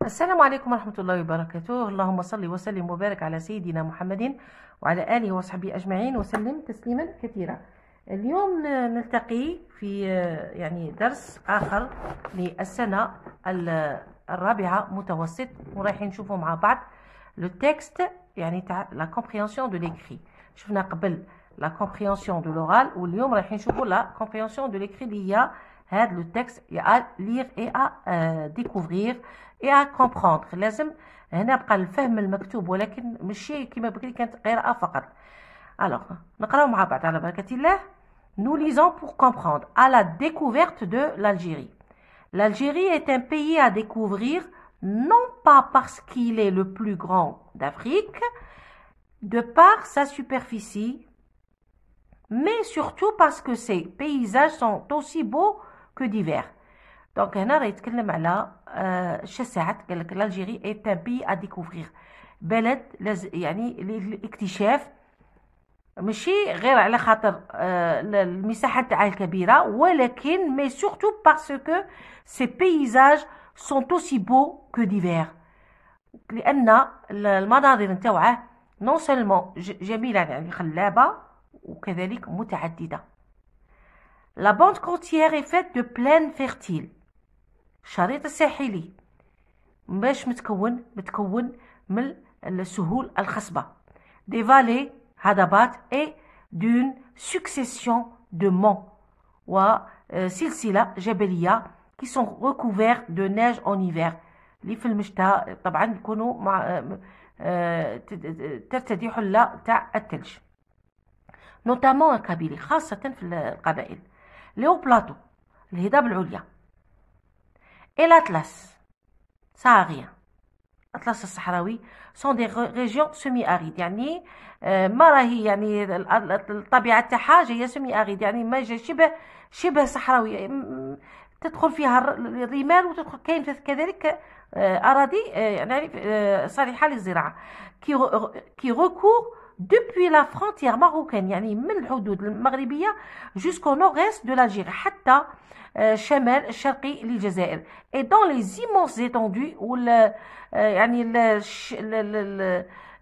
السلام عليكم ورحمة الله وبركاته. اللهم صل وسلم وبارك على سيدنا محمد وعلى آله وصحبه أجمعين وسلم تسليما كثيرا. اليوم نلتقي في يعني درس آخر للسنة الرابعة متوسط، ورايحين نشوفوا مع بعض لو تكست يعني تاع لا كومبريهنسيون دو ليكري. شفنا قبل لا كومبريهنسيون دو لورال، واليوم رايحين نشوفوا لا كومبريهنسيون دو ليكري اللي هي هذا لو تكست à lire et à découvrir et à comprendre. لازم هنا بقى الفهم المكتوب، ولكن ماشي كما بكري كانت قراءة فقط. alors نقراو مع بعض على بركة الله. Nous lisons pour comprendre. À la découverte de l'Algérie. L'Algérie est un pays à découvrir, non pas parce qu'il est le plus grand d'Afrique, de par sa superficie, mais surtout parce que ses paysages sont aussi beaux que divers. Donc هنا راه يتكلم على الشساعات. قال لك l'Algérie est un pays à découvrir، بلد يعني للاكتشاف، ماشي غير على خاطر المساحه تاعها الكبيره، ولكن mais surtout parce que ces paysages sont aussi beaux que divers، لان المناظر نتاعها non seulement جميله يعني خلابه وكذلك متعدده. La bande côtière est faite de plaines fertiles. الشريط الساحلي باش متكون من السهول الخصبة. Des vallées هضبات et d'une succession de monts وسلسلة جبلية qui sont recouverts de neige en hiver. اللي في المشتى طبعا يكونوا مع ترتدي حلة تاع الثلج. notamment القبيلي، خاصة في القبائل. les hauts plateaux الهضاب العليا. et l'Atlas saharien، الأطلس الصحراوي sont des régions semi-arides، يعني ما راهي يعني الطبيعة تاعها جاية semi-aride، يعني ما جاي شبه صحراوي، تدخل فيها الرمال وتدخل كاين كذلك أراضي يعني صالحة للزراعة qui recourt depuis la frontière marocaine، يعني من الحدود المغربية jusqu'au nord-est de l'Algérie، حتى الشمال الشرقي للجزائر. et dans les immenses étendues يعني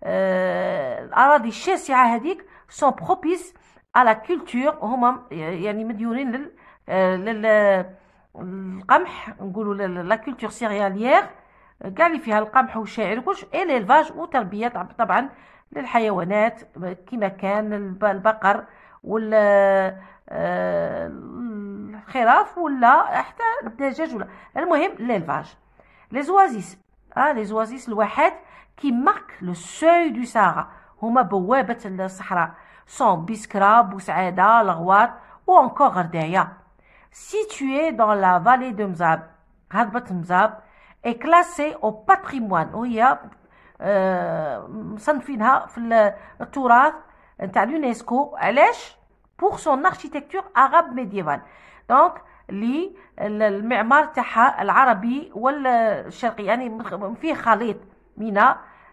الأراضي الشاسعة هذيك sont propices à la culture، هما يعني مديونين للقمح، نقولوا لا culture céréalière، كاع اللي فيها القمح والشعير وكلش، et l'élevage وتربية طبعا للحيوانات كما كان البقر والخراف ولا حتى الدجاج ولا المهم l'élevage. les oasis الواحات qui marquent le seuil du Sahara، هما بوابة الصحراء، sont بسكرة، بوسعادة، الغوار ou encore غرداية. situé dans la vallée de Mzab، هضبة مزاب est classée au patrimoine، وهي مصنفينها في التراث نتاع اليونسكو. علاش؟ pour son architecture arabe médiévale، دونك لي المعمار تاعها العربي والشرقي، يعني فيه خليط من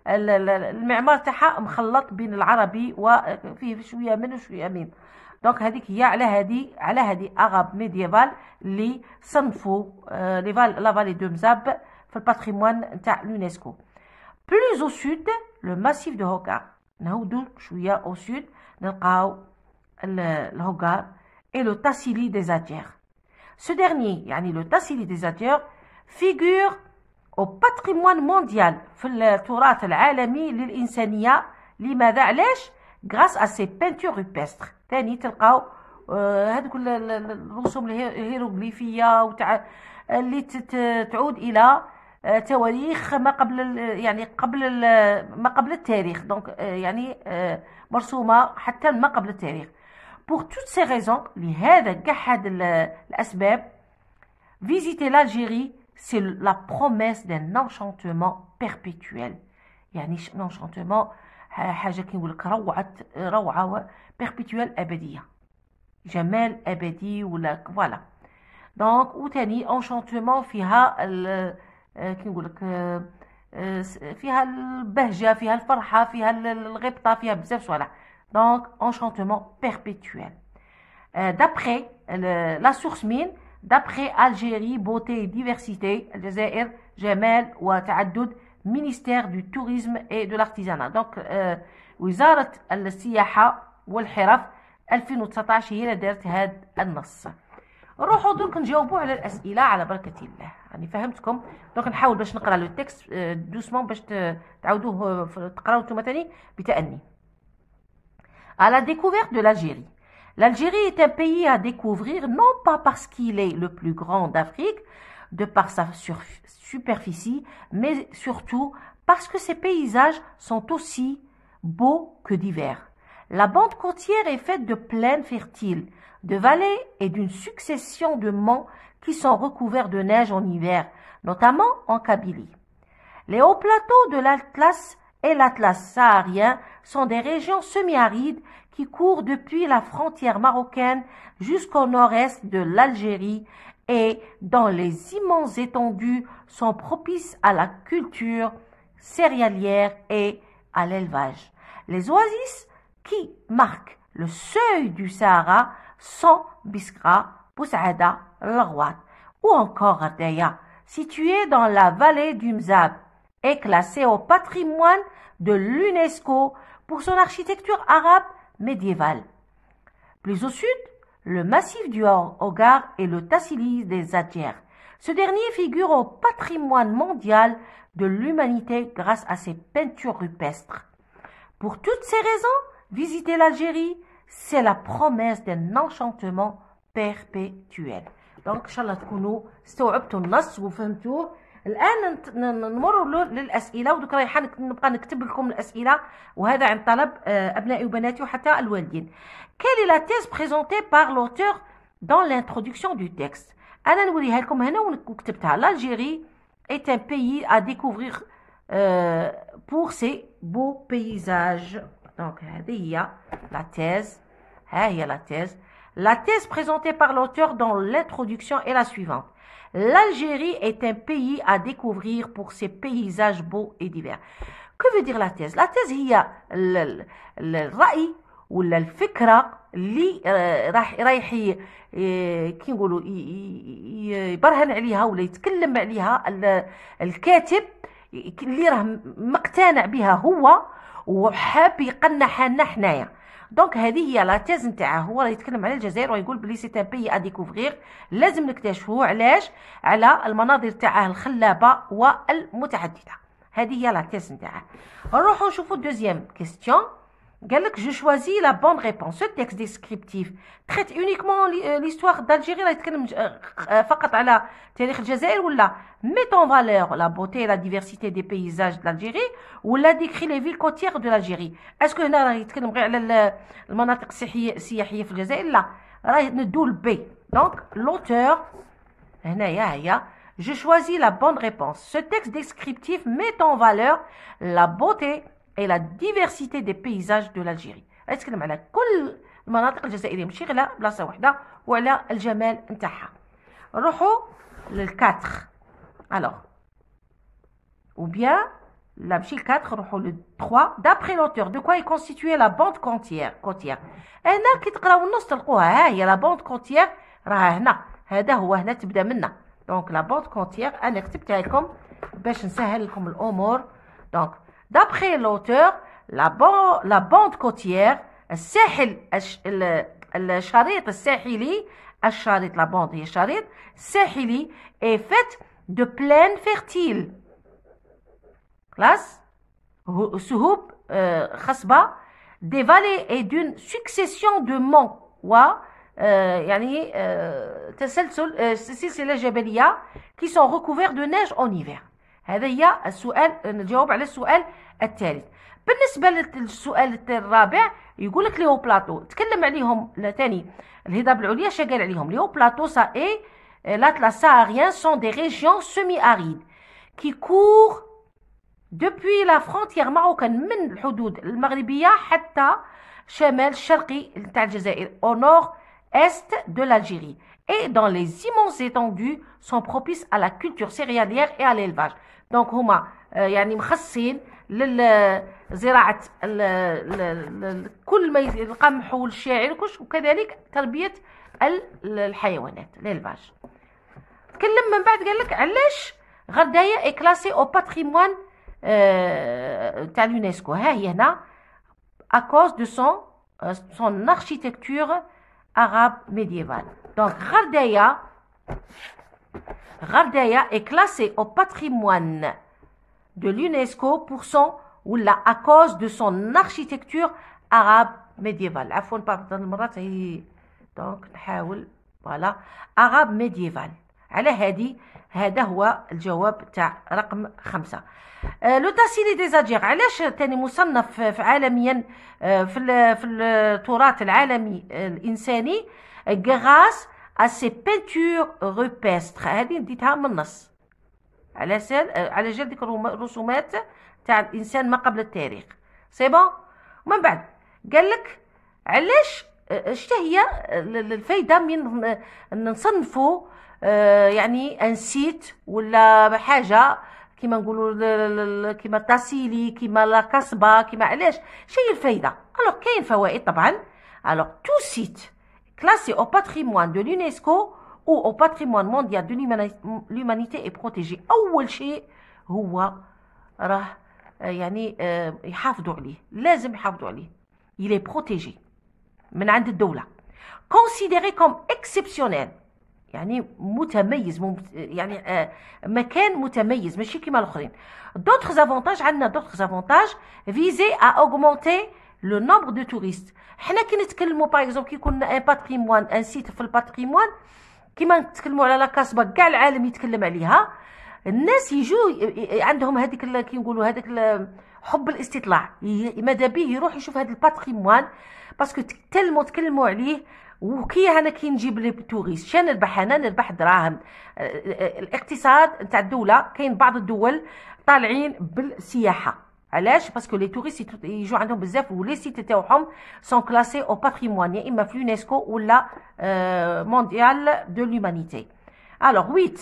المعمار تاعها مخلط بين العربي وفيه شويه من وشويه من. دونك هذيك هي على هذه arabe médiévale اللي صنفوا لا فالي دو مزاب في الباتريمون نتاع اليونسكو. plus au sud le massif de Hogar، نهودو شويه au sud نلقاو الهوغار et le Tassili des Adières. Ce dernier يعني le Tassili des Adières figure au patrimoine mondial في التراث العالمي للإنسانية. لماذا؟ علاش؟ grâce à ses peintures rupestres. ثاني تلقاو هذوك الرسوم الهيروغليفية وتاع اللي تعود إلى تواريخ ما قبل يعني ما قبل التاريخ، دونك يعني مرسومة حتى ما قبل التاريخ. pour toutes ces raisons، لهذا كاع هاد الأسباب، visiter l'Algérie c'est la promesse d'un enchantement perpétuel. يعني enchantement حاجة كي نقولك روعة perpétuel أبدية، جمال أبدي ولا فوالا. دونك وتاني enchantement فيها كي نقولك فيها البهجة، فيها الفرحة، فيها الغبطة، فيها بزاف صوالح. donc enchantement perpétuel. d'après la source mine d'après Algérie beauté et diversité الجزائر جمال وتعدد ministère du tourisme et de l'artisanat. donc وزارة السياحة والحرف 2019 هي اللي دارت هذا النص. روحوا درك نجاوبوا على الاسئله على بركه الله. يعني فهمتكم. دونك نحاول باش نقرا لو تكست دوسمون باش تعاودوه تقراو نتوما ثاني بتأني. À la découverte de l'Algérie. L'Algérie est un pays à découvrir non pas parce qu'il est le plus grand d'Afrique de par sa superficie, mais surtout parce que ses paysages sont aussi beaux que divers. La bande côtière est faite de plaines fertiles, de vallées et d'une succession de monts qui sont recouverts de neige en hiver, notamment en Kabylie. Les hauts plateaux de l'Atlas et l'Atlas saharien sont des régions semi-arides qui courent depuis la frontière marocaine jusqu'au nord-est de l'Algérie et dont les immenses étendues sont propices à la culture céréalière et à l'élevage. Les oasis qui marquent le seuil du Sahara sont Biskra, Boussaada, Lagouat ou encore Ardaya, située dans la vallée du Mzab, est classée au patrimoine de l'UNESCO pour son architecture arabe médiévale. Plus au sud, le massif du Hogar et le Tassili des Adjers. Ce dernier figure au patrimoine mondial de l'humanité grâce à ses peintures rupestres. Pour toutes ces raisons, visiter l'Algérie, c'est la promesse d'un enchantement perpétuel. Donc, Inch'Allah تكونوا استوعبتوا النص وفهمتوه. الآن نمر للأسئلة ودك رايحة نبقى نكتب لكم الأسئلة وهذا عن طلب أبنائي وبناتي وحتى الوالدين. Quelle est la thèse présentée par l'auteur dans l'introduction du texte? أنا نوريها لكم هنا وكتبتها. L'Algérie est un pays à découvrir pour ses beaux paysages. Donc هذه هي la thèse. ها هي la thèse. La thèse présentée par l'auteur dans l'introduction est la suivante. L'Algérie est un pays à découvrir pour ses paysages beaux et divers. Que veut dire la thèse? La thèse هي الرأي ولا الفكرة اللي رايح كي نقولوا يبرهن عليها ولا يتكلم عليها الكاتب اللي راه مقتنع بها هو وحاب يقنعها لنا حنايا. دونك هذه هي لا تيز نتاعه. هو راه يتكلم على الجزائر ويقول بلي سي ان بيي ا ديكوفرير لازم نكتشفوه. علاش؟ على المناظر تاعه الخلابه والمتعدده. هذه هي لا تيز نتاعه. نروحوا نشوفوا دوزيام كيستيون. قال لك جو شوازي لا بون ريبونس. سو تيكست ديسكريبتيف تريت اونيكمون ليستوار دالجيري. راه يتكلم فقط على تاريخ الجزائر ولا met en valeur la beauté et la diversité des paysages de l'Algérie ولا décrit les villes côtières de l'Algérie. اسكو هنا راه يتكلم غير على المناطق السياحيه في الجزائر؟ لا، راه ندو البي. دونك لوتور هنايا هي je choisis la bonne réponse. Ce texte descriptif met en valeur la beauté et la diversité des paysages de l'Algérie. يتكلم على كل المناطق الجزائريه ماشي غير بلاصه واحده وعلى الجمال نتاعها. نروحوا لل4. Alors, ou bien, la machine 4, le 3, d'après l'auteur, de quoi est constituée la bande côtière? هنا كي تقراو النص تلقوها ها هي لا بوند كونتيير راه هنا. هذا هو هنا تبدا منا. دونك لا بوند كونتيير انا كتبتها لكم باش نسهل لكم الامور. دونك d'après l'auteur la bande côtière الساحل الشريط الساحلي الشريط لا بوند هي الشريط الساحلي est faite de plaines fertiles. Classe سهوب خصبة des vallées et d'une succession de monts يعني تسلسل سلسلة جبلية qui sont recouverts de neige en hiver. هذا هي السؤال. نجاوب على السؤال الثالث. بالنسبة للسؤال الرابع يقول لك لي هو بلاطو تكلم عليهم ثاني الهضاب العليا شا قال عليهم لي هو بلاطو سا اي l'Atlas saharien sont des régions semi-arides qui courent depuis la frontière marocaine من الحدود المغربية حتى شمال الشرقي تاع الجزائر au nord-est de l'Algérie et dans les immenses étendues sont propices à la culture céréalière et à l'élevage. donc هما يعني مخصصين للزراعة كل ما القمح والشعير وكذلك تربية الحيوانات ليلفاج. تكلم من بعد قال لك علاش غردايه اي كلاسي او باتريمون تاع اليونسكو. ها هي هنا à cause de son architecture arabe médiévale. Donc Ghardaya est classée au patrimoine de l'UNESCO pour son ou là à cause de son architecture arabe médiévale. عفوا بعض المرات هي دونك نحاول فوالا arabe médiévale. على هذا هو الجواب تاع رقم 5. لو تاسيلي دي زادجير علاش تاني مصنف في عالميا في التراث العالمي الانساني غراس ا سي بينتور روبيستر. هذه نديتها من النص على جال ديك الرسومات تاع الانسان ما قبل التاريخ. سي بون. ومن بعد قال لك علاش شتا هي الفايده من نصنفوا يعني ان سيت ولا حاجه كيما نقولوا كيما تاسيلي كيما لا كاسبا كيما علاش شي الفايده. الوغ كاين فوائد طبعا. الوغ تو سيت كلاسي او باتريمون دو l'UNESCO او او باتريمون مونديال دو l'humanité اي بروتيجي. اول شيء هو راه يعني يحافظوا عليه، لازم يحافظوا عليه. il est protégé من عند الدوله. considéré comme exceptionnel يعني متميز، يعني مكان متميز ماشي كيما الاخرين. d'autres avantages عندنا d'autres avantages visés à augmenter le nombre de touristes. حنا كي نتكلموا باغ اكزومبل كي يكون ان باتريمون ان سيت في الباتريمون كيما نتكلموا على لا كاسبا كاع العالم يتكلم عليها، الناس يجوا عندهم هذيك كي نقولوا هذاك حب الاستطلاع، ماذا به يروح يشوف هذا الباتريمون باسكو تكلموا عليه. وكي انا كي نجيب لي توريست شان نربح؟ انا نربح دراهم. الاقتصاد نتاع الدوله كاين بعض الدول طالعين بالسياحه. علاش؟ باسكو لي توريست يجوا عندهم بزاف ولي سيت تاعهم سون كلاسي او باتريمون يا اما في اليونسكو ولا مونديال دو لومانيتي. الوغ 8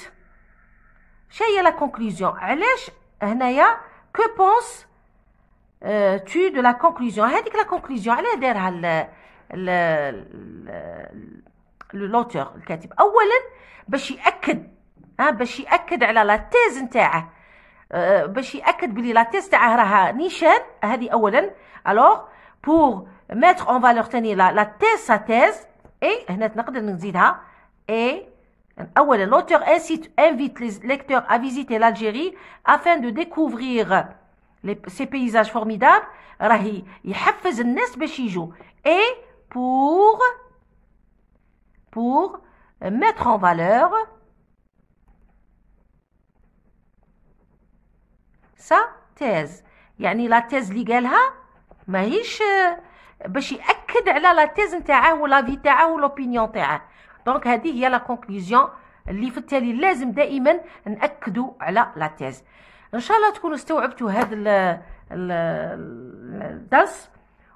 شاهي لا كونكلوزيون. علاش هنايا كو بونس tu de la conclusion؟ هذيك لا كونكلوزيون علاه دارها لوتور الكاتب؟ اولا باش ياكد على لا تيز نتاعه، باش ياكد بلي لا تيز تاعه راها نيشان. هذه اولا. الوغ بور mettre en valeur ثاني لا تيز sa thèse. اي هنا نقدر نزيدها اي اولا l'auteur invite les lecteurs à visiter l'Algérie afin de découvrir ces paysages formidables. راهي يحفز الناس باش يجوا. et pour mettre en valeur sa thèse. يعني لا تيز اللي قالها ماهيش باش ياكد على لا تيز نتاعه ولا في تاعه ولوبينيون تاعه. دونك هذه هي لا كونكلوزيون اللي في التالي لازم دائما ناكدوا على لا تيز. ان شاء الله تكونوا استوعبتوا هذا الدرس،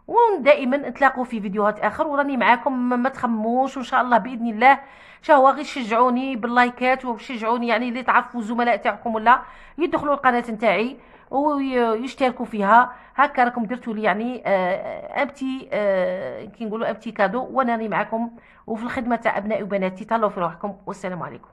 ودائما نتلاقوا في فيديوهات اخر وراني معاكم. ما تخموش، وان شاء الله باذن الله شهوه غير شجعوني باللايكات وشجعوني يعني اللي تعرفوا الزملاء تاعكم ولا يدخلوا القناه نتاعي ويشتركوا فيها. هكا راكم درتوا لي يعني امتي كي نقولوا امتي كادو، وانا راني معاكم وفي الخدمه تاع ابنائي وبناتي. تهلاو في روحكم والسلام عليكم.